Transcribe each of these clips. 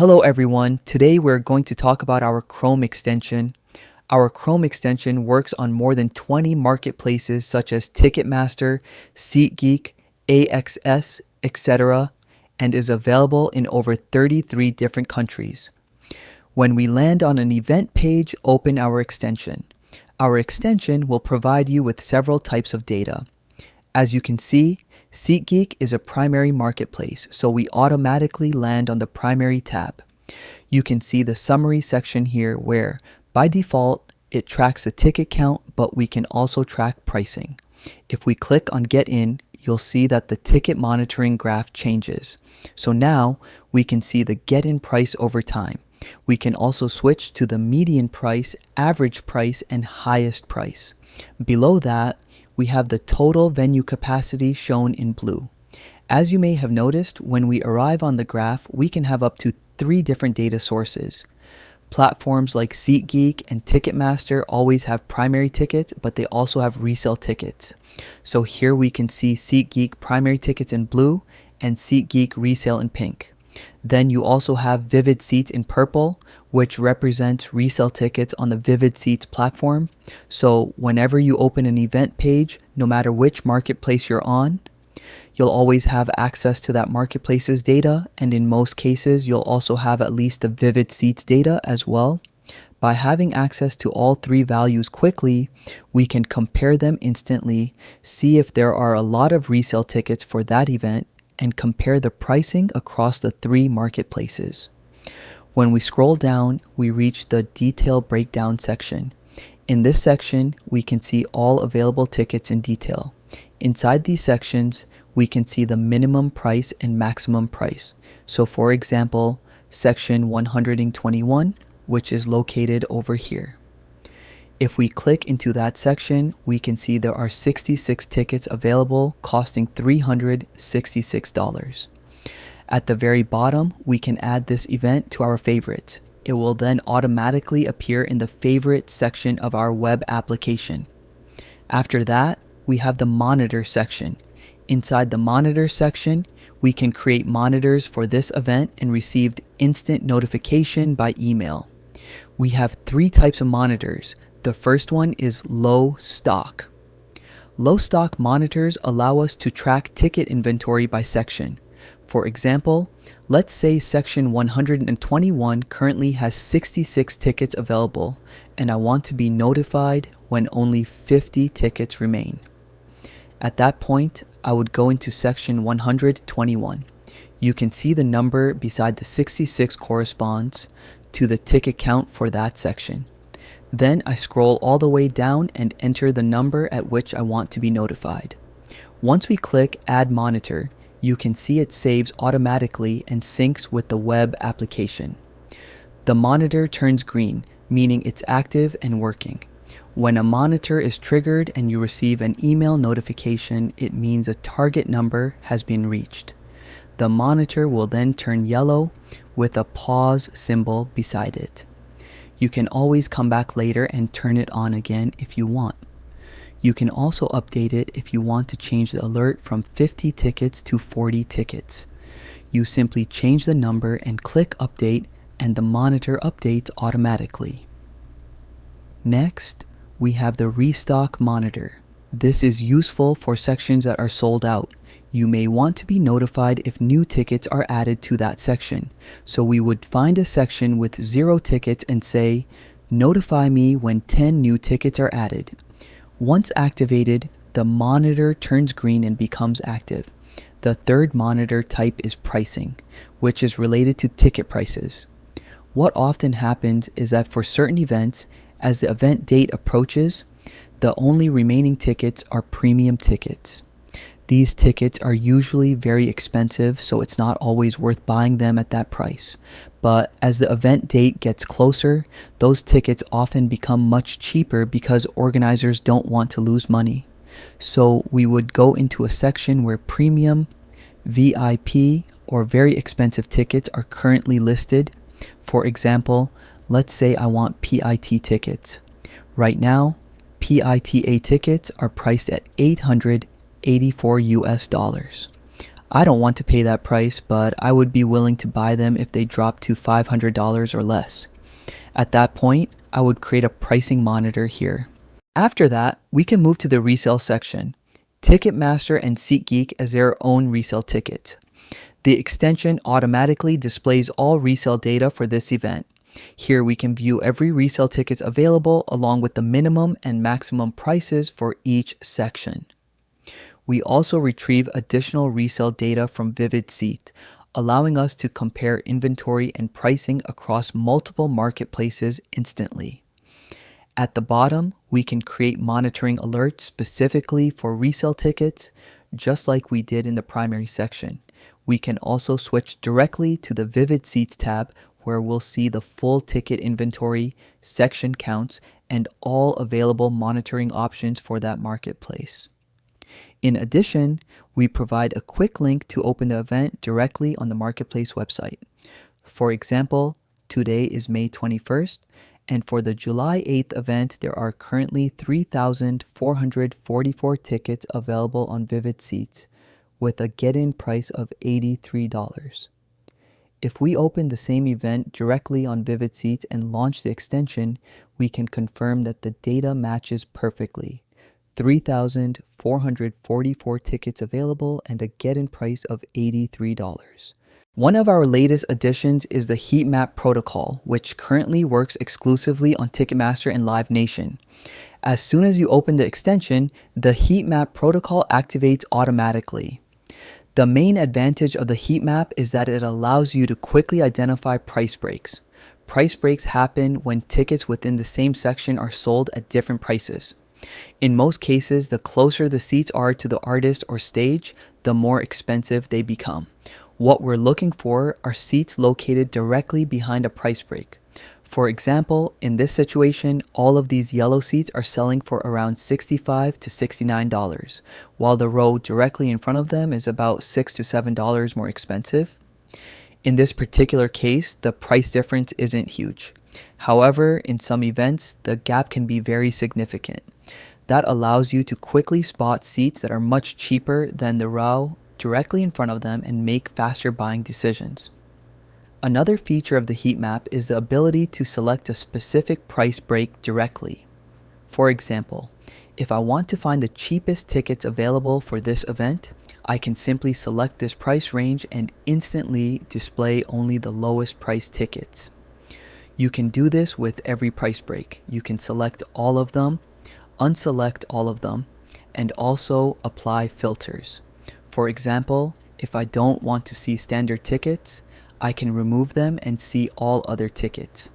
Hello everyone, today we're going to talk about our Chrome extension. Our Chrome extension works on more than 20 marketplaces such as Ticketmaster, SeatGeek, AXS, etc., and is available in over 33 different countries. When we land on an event page, open our extension. Our extension will provide you with several types of data. As you can see, SeatGeek is a primary marketplace, so we automatically land on the primary tab. You can see the summary section here where, by default, it tracks the ticket count, but we can also track pricing. If we click on Get In, you'll see that the ticket monitoring graph changes. So now we can see the Get In price over time. We can also switch to the median price, average price, and highest price. Below that, we have the total venue capacity shown in blue. As you may have noticed, when we arrive on the graph, we can have up to 3 different data sources. Platforms like SeatGeek and Ticketmaster always have primary tickets, but they also have resale tickets. So here we can see SeatGeek primary tickets in blue and SeatGeek resale in pink. Then you also have Vivid Seats in purple, which represents resale tickets on the Vivid Seats platform. So whenever you open an event page, no matter which marketplace you're on, you'll always have access to that marketplace's data, and in most cases, you'll also have at least the Vivid Seats data as well. By having access to all 3 values quickly, we can compare them instantly, see if there are a lot of resale tickets for that event, and compare the pricing across the 3 marketplaces. When we scroll down, we reach the detail breakdown section. In this section, we can see all available tickets in detail. Inside these sections, we can see the minimum price and maximum price. So for example, section 121, which is located over here. If we click into that section, we can see there are 66 tickets available costing $366. At the very bottom, we can add this event to our favorites. It will then automatically appear in the favorite section of our web application. After that, we have the monitor section. Inside the monitor section, we can create monitors for this event and receive instant notification by email. We have 3 types of monitors. The first one is low stock. Low stock monitors allow us to track ticket inventory by section. For example, let's say section 121 currently has 66 tickets available, and I want to be notified when only 50 tickets remain. At that point, I would go into section 121. You can see the number beside the 66 corresponds to the ticket count for that section. Then I scroll all the way down and enter the number at which I want to be notified. Once we click Add Monitor, you can see it saves automatically and syncs with the web application. The monitor turns green, meaning it's active and working. When a monitor is triggered and you receive an email notification, it means a target number has been reached. The monitor will then turn yellow with a pause symbol beside it. You can always come back later and turn it on again if you want. You can also update it if you want to change the alert from 50 tickets to 40 tickets. You simply change the number and click Update, and the monitor updates automatically. Next, we have the Restock Monitor. This is useful for sections that are sold out. You may want to be notified if new tickets are added to that section. So we would find a section with 0 tickets and say, notify me when 10 new tickets are added. Once activated, the monitor turns green and becomes active. The third monitor type is pricing, which is related to ticket prices. What often happens is that for certain events, as the event date approaches, the only remaining tickets are premium tickets. These tickets are usually very expensive, so it's not always worth buying them at that price. But as the event date gets closer, those tickets often become much cheaper because organizers don't want to lose money. So we would go into a section where premium, VIP, or very expensive tickets are currently listed. For example, let's say I want PIT tickets. Right now, PITA tickets are priced at $884 US. I don't want to pay that price, but I would be willing to buy them if they drop to $500 or less. At that point, I would create a pricing monitor here. After that, we can move to the resale section. Ticketmaster and SeatGeek as their own resale tickets. The extension automatically displays all resale data for this event. Here we can view every resale tickets available along with the minimum and maximum prices for each section. We also retrieve additional resale data from Vivid Seat, allowing us to compare inventory and pricing across multiple marketplaces instantly. At the bottom, we can create monitoring alerts specifically for resale tickets, just like we did in the primary section. We can also switch directly to the Vivid Seats tab, where we'll see the full ticket inventory, section counts, and all available monitoring options for that marketplace. In addition, we provide a quick link to open the event directly on the marketplace website. For example, today is May 21st, and for the July 8th event, there are currently 3,444 tickets available on Vivid Seats, with a get-in price of $83. If we open the same event directly on Vivid Seats and launch the extension, we can confirm that the data matches perfectly. 3,444 tickets available and a get-in price of $83. One of our latest additions is the HeatMap protocol, which currently works exclusively on Ticketmaster and Live Nation. As soon as you open the extension, the HeatMap protocol activates automatically. The main advantage of the HeatMap is that it allows you to quickly identify price breaks. Price breaks happen when tickets within the same section are sold at different prices. In most cases, the closer the seats are to the artist or stage, the more expensive they become. What we're looking for are seats located directly behind a price break. For example, in this situation, all of these yellow seats are selling for around $65 to $69, while the row directly in front of them is about $6 to $7 more expensive. In this particular case, the price difference isn't huge. However, in some events, the gap can be very significant. That allows you to quickly spot seats that are much cheaper than the row directly in front of them and make faster buying decisions. Another feature of the HeatMap is the ability to select a specific price break directly. For example, if I want to find the cheapest tickets available for this event, I can simply select this price range and instantly display only the lowest price tickets. You can do this with every price break. You can select all of them, unselect all of them, and also apply filters. For example, if I don't want to see standard tickets, I can remove them and see all other tickets.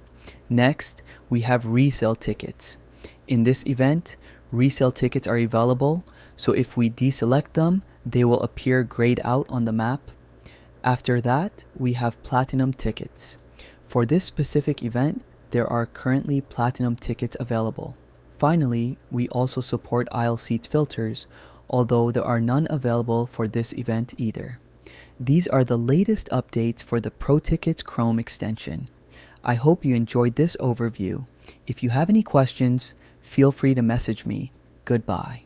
Next, we have resale tickets. In this event, resale tickets are available, so if we deselect them, they will appear grayed out on the map. After that, we have platinum tickets. For this specific event, there are currently platinum tickets available. Finally, we also support aisle seats filters, although there are none available for this event either. These are the latest updates for the ProTickets Chrome extension. I hope you enjoyed this overview. If you have any questions, feel free to message me. Goodbye.